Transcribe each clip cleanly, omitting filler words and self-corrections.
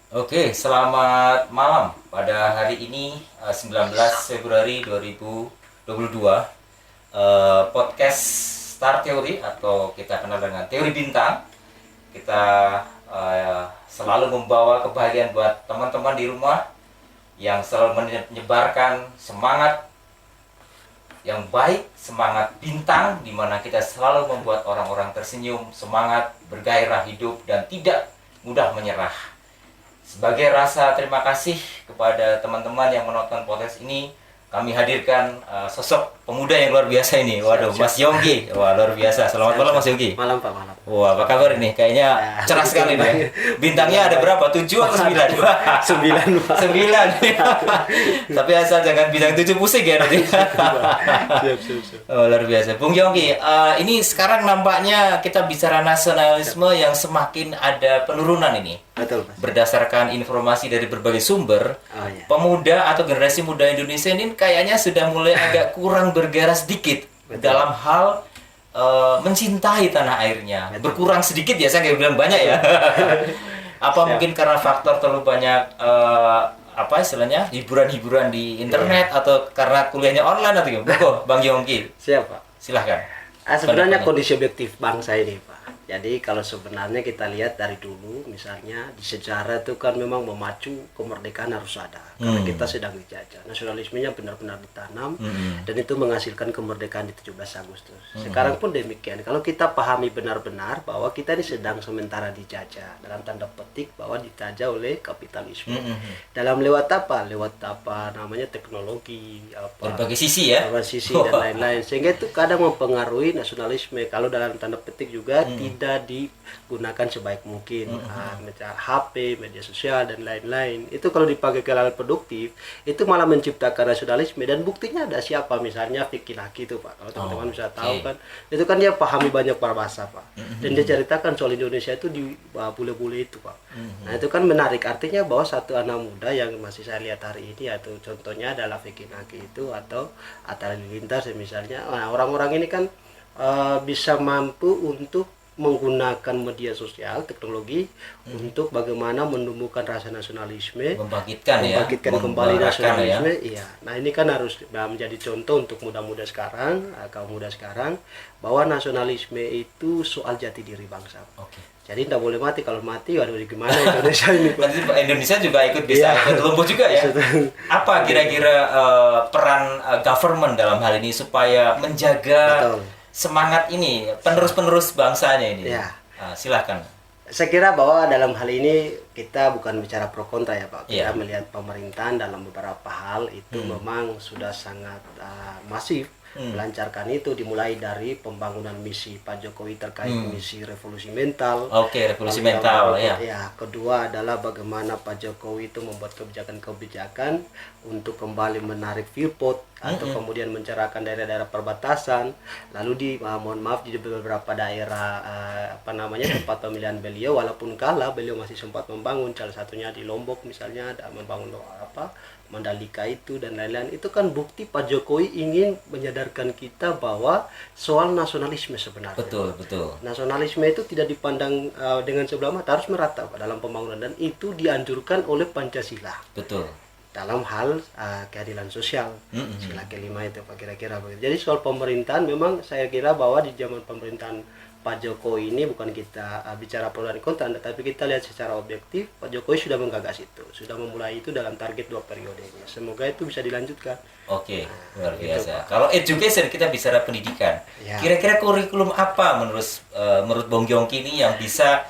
Oke, selamat malam. Pada hari ini 19 Februari 2022, podcast Star Theory atau kita kenal dengan teori bintang. Kita selalu membawa kebahagiaan buat teman-teman di rumah yang selalu menyebarkan semangat yang baik, semangat bintang, di mana kita selalu membuat orang-orang tersenyum, semangat, bergairah hidup, dan tidak mudah menyerah. Sebagai rasa terima kasih kepada teman-teman yang menonton podcast ini, kami hadirkan sosok pemuda yang luar biasa ini. Waduh, Mas Yonggi. Wah, luar biasa. Selamat malam Mas Yonggi. Malam Pak, malam. Wah, apa kabar ini? Kayaknya cerah sekali nih. Bintangnya ada berapa? 7 atau 9? 9 Pak. 9. Tapi asal jangan bintang 7 pusing ya nanti. Siap. Oh, luar biasa. Bung Yonggi, ini sekarang nampaknya kita bicara nasionalisme yang semakin ada penurunan ini. Betul Mas. Berdasarkan informasi dari berbagai sumber, iya. pemuda atau generasi muda Indonesia ini kayaknya sudah mulai agak kurang bergairah sedikit dalam hal mencintai tanah airnya. Berkurang sedikit ya, saya nggak bilang banyak ya. Apa mungkin karena faktor terlalu banyak apa istilahnya hiburan-hiburan di internet atau karena kuliahnya online atau gimana? Bang Yonggi. Siap Pak. Silahkan. Sebenarnya kondisi objektif bangsa ini Pak. Jadi kalau sebenarnya kita lihat dari dulu, misalnya di sejarah itu kan memang memacu kemerdekaan harus ada. Karena kita sedang dijajah. Nasionalismenya benar-benar ditanam dan itu menghasilkan kemerdekaan di 17 Agustus. Sekarang pun demikian. Kalau kita pahami benar-benar bahwa kita ini sedang sementara dijajah, dalam tanda petik bahwa dijajah oleh kapitalisme. Dalam lewat apa? Lewat apa namanya teknologi, apa berbagai sisi ya. berbagai sisi dan lain-lain. Sehingga itu kadang mempengaruhi nasionalisme. Kalau dalam tanda petik juga tidak digunakan sebaik mungkin. HP, media sosial dan lain-lain. Itu kalau dipakai ke hal produktif, itu malah menciptakan nasionalisme. Dan buktinya ada siapa, misalnya Vicky Laki itu Pak. Kalau teman-teman bisa tahu kan, itu kan dia pahami banyak bahasa Pak. Dan dia ceritakan soal Indonesia itu di bule-bule itu Pak. Nah itu kan menarik. Artinya bahwa satu anak muda yang masih saya lihat hari ini, atau contohnya adalah Vicky Laki itu atau Atta Halilintar misalnya. Nah orang-orang ini kan bisa mampu untuk menggunakan media sosial, teknologi untuk bagaimana menumbuhkan rasa nasionalisme, membangkitkan kembali nasionalisme. Iya. Nah, ini kan harus menjadi contoh untuk muda-muda sekarang, kaum muda sekarang, bahwa nasionalisme itu soal jati diri bangsa. Oke. Jadi tidak boleh mati. Kalau mati, waduh gimana Indonesia ini? Nanti Indonesia juga ikut ikut lumpuh juga ya. Apa kira-kira peran government dalam hal ini supaya menjaga semangat ini penerus-penerus bangsanya ini? Ya. Silahkan. Saya kira bahwa dalam hal ini kita bukan bicara pro kontra ya Pak. Kita melihat pemerintahan dalam beberapa hal itu memang sudah sangat masif melancarkan itu, dimulai dari pembangunan misi Pak Jokowi terkait misi revolusi mental. Oke, revolusi mental ya. Ya, kedua adalah bagaimana Pak Jokowi itu membuat kebijakan-kebijakan untuk kembali menarik Freeport atau kemudian mencerahkan daerah-daerah perbatasan. Lalu mohon maaf di beberapa daerah tempat pemilihan beliau, walaupun kalah beliau masih sempat membangun, salah satunya di Lombok misalnya ada membangun Mandalika itu dan lain-lain. Itu kan bukti Pak Jokowi ingin menyadarkan kita bahwa soal nasionalisme sebenarnya. Betul. Nasionalisme itu tidak dipandang dengan sebelah mata, harus merata Pak dalam pembangunan, dan itu dianjurkan oleh Pancasila. Betul. Dalam hal keadilan sosial, sila kelima itu Pak, kira-kira begitu. Jadi soal pemerintahan memang saya kira bahwa di zaman pemerintahan Pak Jokowi ini bukan kita bicara pro dan kontra, tapi kita lihat secara objektif Pak Jokowi sudah menggagas itu, sudah memulai itu dalam target 2 periodenya. Semoga itu bisa dilanjutkan. Oke, luar biasa. Kalau education kita bicara pendidikan, kira-kira kurikulum apa menurut Bung Yongki ini yang bisa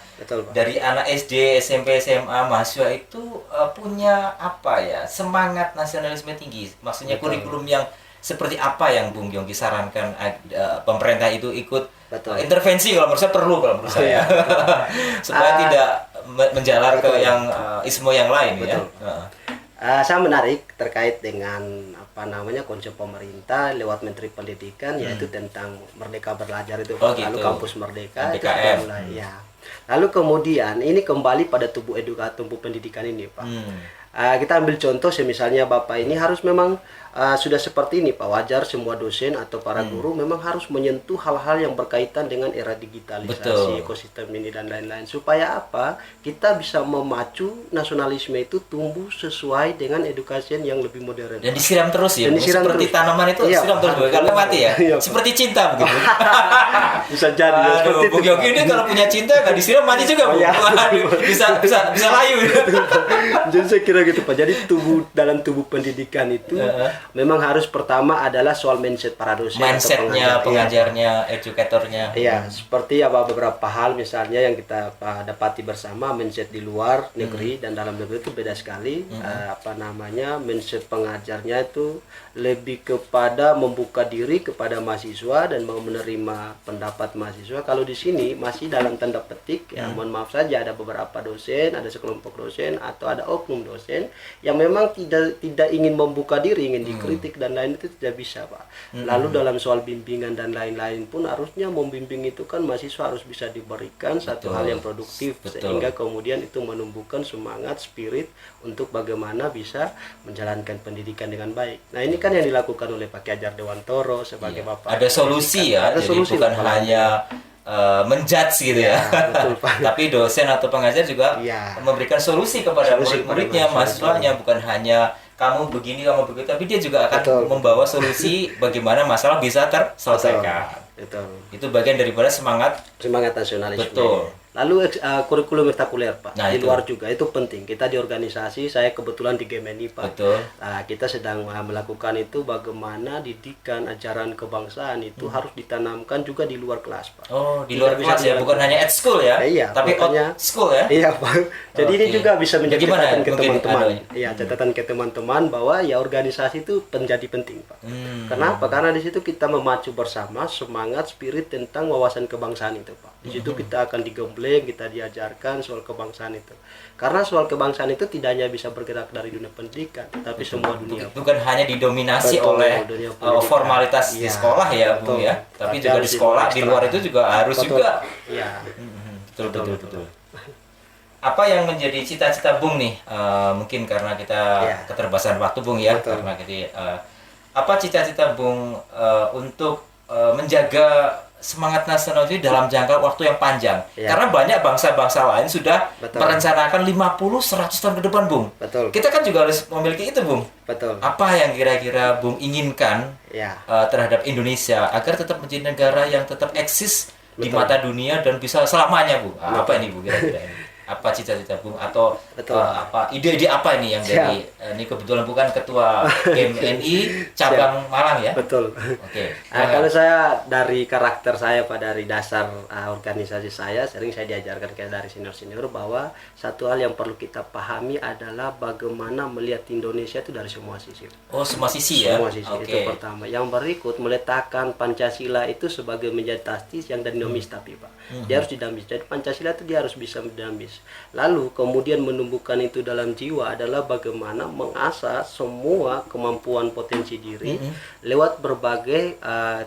dari anak SD, SMP, SMA, mahasiswa itu punya semangat nasionalisme tinggi? Maksudnya kurikulum yang seperti apa yang Bung Yongki sarankan pemerintah itu ikut intervensi kalau menurut saya perlu saya supaya tidak menjalar ke yang isme yang lain ya. Saya menarik terkait dengan konsep pemerintah lewat Menteri Pendidikan, yaitu tentang Merdeka Belajar itu. Lalu Kampus Merdeka itu sudah mulai Lalu kemudian ini kembali pada tubuh tumbuh pendidikan ini, Pak. Kita ambil contoh, misalnya Bapak ini harus memang sudah seperti ini, Pak. Wajar semua dosen atau para guru memang harus menyentuh hal-hal yang berkaitan dengan era digitalisasi, ekosistem ini dan lain-lain. Supaya apa? Kita bisa memacu nasionalisme itu tumbuh sesuai dengan edukasi yang lebih modern. Dan disiram terus ya. Dan disiram seperti terus. tanaman itu Iya, disiram terus kalau mati ya. Iya, Pak. Seperti cinta begitu. Bisa jadi ya, seperti Bung itu, Yogi Pak. ini kalau punya cinta nggak disiram mati juga, Bu. Iya. Waduh, bisa layu. Jadi saya kira gitu, Pak. Jadi dalam tubuh pendidikan itu memang harus pertama adalah soal mindset para dosen atau Mindsetnya, pengajarnya, edukatornya. Iya, seperti beberapa hal misalnya yang kita dapati bersama, mindset di luar negeri dan dalam negeri itu beda sekali. Mindset pengajarnya itu lebih kepada membuka diri kepada mahasiswa dan mau menerima pendapat mahasiswa. Kalau di sini masih dalam tanda petik, ya mohon maaf saja, ada beberapa dosen, ada sekelompok dosen atau ada oknum dosen yang memang tidak ingin membuka diri, ingin dikritik dan lain, itu tidak bisa, Pak. Lalu dalam soal bimbingan dan lain-lain pun harusnya membimbing itu kan mahasiswa harus bisa diberikan satu hal yang produktif sehingga kemudian itu menumbuhkan semangat, spirit untuk bagaimana bisa menjalankan pendidikan dengan baik. Nah, ini kan yang dilakukan oleh Pak Ki Hajar Dewantoro sebagai Bapak. Ada solusi ya, ada jadi solusi bukan hanya menjudge gitu ya. Betul, Pak. Tapi dosen atau pengajar juga memberikan solusi kepada murid-muridnya, mahasiswanya, bukan hanya kamu begini, kamu begitu, tapi dia juga akan membawa solusi bagaimana masalah bisa terselesaikan. Betul. Itu bagian daripada semangat nasionalisme. Betul. Lalu kurikulum ekstrakurikuler, Pak. Nah, di luar juga itu penting. Kita di organisasi, saya kebetulan di GMNI, Pak. Betul. Kita sedang melakukan itu bagaimana didikan ajaran kebangsaan itu harus ditanamkan juga di luar kelas, Pak. Oh, di luar kelas ya, bukan hanya at school ya, tapi out school ya. Iya, Pak. Jadi ini juga bisa menjadi catatan ke teman-teman. Iya, catatan ke teman-teman bahwa ya organisasi itu menjadi penting, Pak. Kenapa? Karena di situ kita memacu bersama semangat, spirit tentang wawasan kebangsaan itu, Pak. Di situ kita akan digembleng, kita diajarkan soal kebangsaan itu. Karena soal kebangsaan itu tidak hanya bisa bergerak dari dunia pendidikan, tapi semua dunia. Bukan hanya didominasi oleh formalitas di sekolah ya, Bu ya. Tapi juga di sekolah, di luar itu juga harus juga. Iya. Betul. Apa yang menjadi cita-cita Bung nih? Mungkin karena kita keterbatasan waktu, Bung ya. Karena apa cita-cita Bung untuk menjaga semangat nasional itu dalam jangka waktu yang panjang. Karena banyak bangsa-bangsa lain sudah merencanakan 50-100 tahun ke depan, Bung. Betul. Kita kan juga harus memiliki itu, Bung. Betul. Apa yang kira-kira Bung inginkan terhadap Indonesia agar tetap menjadi negara yang tetap eksis di mata dunia dan bisa selamanya, Bung? Apa ini, Bu, kira-kira ini? Apa cita-cita Bung atau apa ide-ide apa ini yang dari ini kebetulan bukan ketua GMNI cabang Malang ya? Betul. Oke. Kalau saya dari karakter saya, Pak, dari dasar organisasi saya sering saya diajarkan kayak dari senior-senior bahwa satu hal yang perlu kita pahami adalah bagaimana melihat Indonesia itu dari semua sisi. Oh, semua sisi ya. Semua sisi itu pertama. Yang berikut meletakkan Pancasila itu sebagai menjadi tastis yang dinamis tapi, Pak. Dia harus dinamis. Jadi Pancasila itu dia harus bisa dinamis. Lalu kemudian menumbuhkan itu dalam jiwa adalah bagaimana mengasah semua kemampuan potensi diri lewat berbagai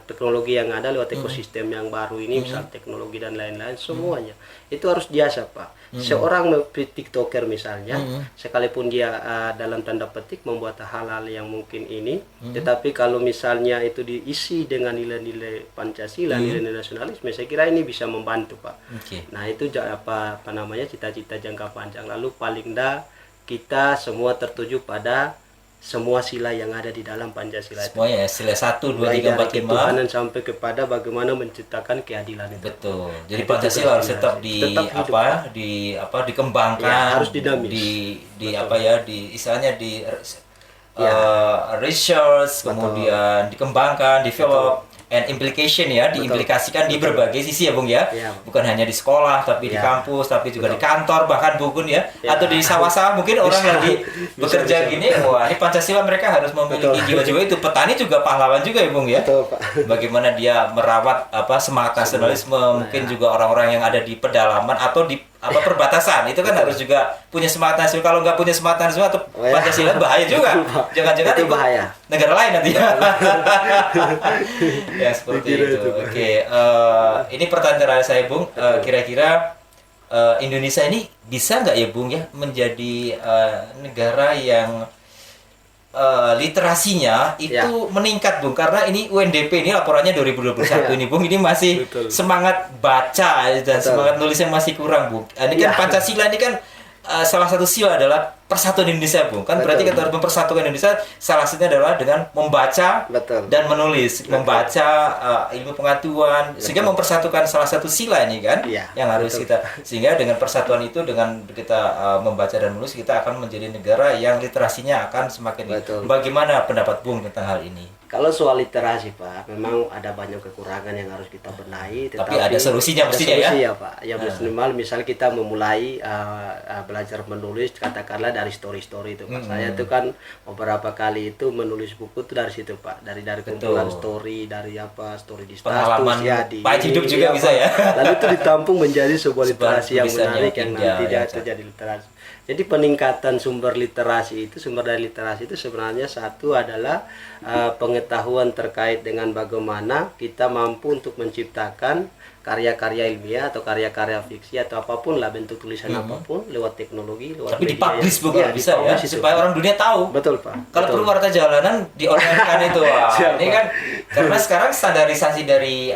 teknologi yang ada, lewat ekosistem yang baru ini, misal teknologi dan lain-lain, semuanya itu harus diasah, Pak. Seorang TikToker misalnya, sekalipun dia dalam tanda petik membuat hal-hal yang mungkin ini, tetapi kalau misalnya itu diisi dengan nilai-nilai Pancasila, nilai-nilai nasionalisme, saya kira ini bisa membantu, Pak. Nah, itu apa namanya cita-cita jangka panjang. Lalu paling dah kita semua tertuju pada semua sila yang ada di dalam Pancasila itu. Semuanya ya, sila 1, 2, 3, 4, 5. Ketuhanan sampai kepada bagaimana menciptakan keadilan itu. Betul. Jadi Pancasila harus tetap dikembangkan, ya, harus dinamis. Istilahnya di research, kemudian dikembangkan, develop, and implication ya, diimplikasikan di berbagai sisi ya, Bung ya. Bukan hanya di sekolah, tapi di kampus, tapi juga di kantor, bahkan Bung ya, atau di sawah-sawah mungkin orang lagi bekerja gini, wah ini Pancasila mereka harus memiliki jiwa-jiwa itu. Petani juga pahlawan juga ya, Bung ya. Bagaimana dia merawat semangat nasionalisme, mungkin juga orang-orang yang ada di pedalaman atau di perbatasan itu kan harus juga punya semangat nasional. Kalau nggak punya semangat nasional atau Pancasila bahaya juga. Jangan-jangan itu bahaya negara lain nanti. Ya seperti itu. Oke, ini pertanyaan terakhir saya, Bung. Kira-kira Indonesia ini bisa nggak ya Bung ya menjadi negara yang literasinya itu Ya. meningkat Bung, karena ini UNDP ini laporannya 2021 Ya. ini Bung, ini masih Betul. semangat baca dan Betul. semangat nulisnya masih kurang Bung. Ini kan Ya. Pancasila ini kan salah satu sila adalah persatuan Indonesia Bung, kan berarti Betul. kita harus mempersatukan Indonesia, salah satunya adalah dengan membaca Betul. dan menulis, membaca ilmu pengetahuan, sehingga mempersatukan salah satu sila ini kan Iya, yang harus betul. kita, sehingga dengan persatuan itu, dengan kita membaca dan menulis, kita akan menjadi negara yang literasinya akan semakin. Betul. Bagaimana pendapat Bung tentang hal ini? Kalau soal literasi Pak, memang ada banyak kekurangan yang harus kita benahi. Tapi ada solusinya ada mestinya ya? solusi ya Pak. Ya minimal misal kita memulai belajar menulis, katakanlah dari story-story itu Pak. Saya itu kan beberapa kali itu menulis buku itu dari situ Pak. Dari kumpulan story, dari story di status Pengalaman ya di pahit hidup juga bisa Pak. ya. Lalu itu ditampung menjadi sebuah literasi yang tulisan yang menarik yang indah, nanti ya, itu jadi literasi. Jadi peningkatan sumber dari literasi itu sebenarnya satu adalah pengetahuan terkait dengan bagaimana kita mampu untuk menciptakan karya-karya ilmiah atau karya-karya fiksi atau apapun lah bentuk tulisan apapun lewat teknologi, lewat Tapi media dipublish yang- Bung iya, kalau bisa ya, dipublish itu. supaya orang dunia tahu. Betul Pak. Kalau Betul. perlu warta jalanan di online-kan itu. Wah. Siap, Ini Pak. kan karena sekarang standarisasi dari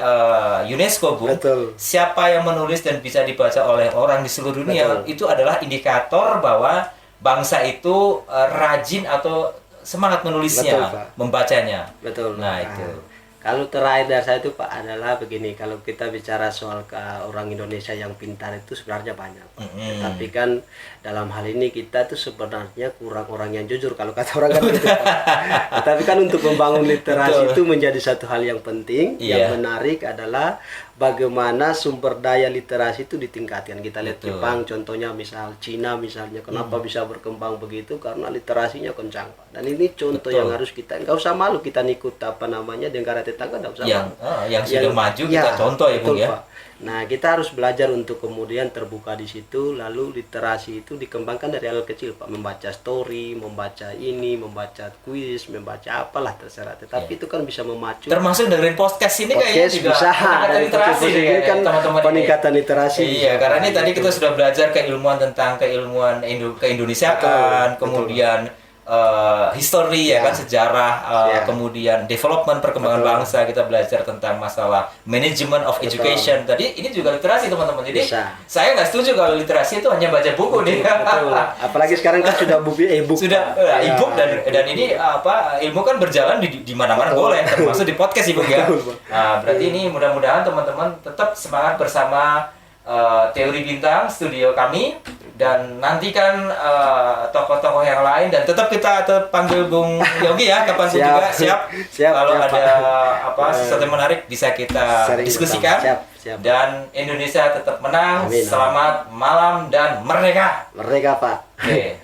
UNESCO Bung. Betul. Siapa yang menulis dan bisa dibaca oleh orang di seluruh dunia, Betul. itu adalah indikator bahwa bangsa itu rajin atau semangat menulisnya, Betul, Pak. membacanya. Betul. Nah, itu. Kalau terakhir dari saya itu Pak adalah begini, kalau kita bicara soal orang Indonesia yang pintar itu sebenarnya banyak Pak. Tapi kan dalam hal ini kita tuh sebenarnya kurang orang yang jujur kalau kata orang kan gitu Pak. Tapi kan untuk membangun literasi Betul. itu menjadi satu hal yang penting. Iya. Yang menarik adalah bagaimana sumber daya literasi itu ditingkatkan. Kita lihat Betul. Jepang contohnya, misal Cina misalnya, kenapa bisa berkembang begitu karena literasinya kencang Pak. Dan ini contoh Betul. yang harus kita, nggak usah malu kita ikut negara tetangga, nggak usah Yang malu. yang sudah maju kita contoh ya Bung betul, ya. Pak. Nah, kita harus belajar untuk kemudian terbuka di situ, lalu literasi itu dikembangkan dari hal kecil, Pak. Membaca story, membaca ini, membaca kuis, membaca apalah terserah. Tetapi itu kan bisa memacu. Termasuk dengerin podcast ini kayaknya Podcast juga bisa, peningkatan dari literasi podcast nih, ini kan teman-teman ini. peningkatan literasi. Iya, karena ini tadi kita sudah belajar keilmuan tentang keilmuan keindonesiaan, Betul, kemudian history ya kan, sejarah, kemudian development perkembangan bangsa, kita belajar tentang masalah management of education. Tadi ini juga literasi teman-teman. Jadi Bisa. saya nggak setuju kalau literasi itu hanya baca buku nih. Betul. Apalagi sekarang kan sudah e-book. Sudah Pak. Ya, e-book dan ini ilmu kan berjalan di mana-mana boleh, termasuk di podcast ibu ya. Nah, berarti ini mudah-mudahan teman-teman tetap semangat bersama Teori Bintang studio kami, dan nantikan tokoh-tokoh yang lain, dan tetap kita panggil Bung Yogi ya kapan pun juga siap. Kalau siap, ada Pak. sesuatu yang menarik bisa kita Sering diskusikan. siap. Dan Indonesia tetap menang. Amin. Selamat malam dan merdeka. Merdeka Pak. Oke.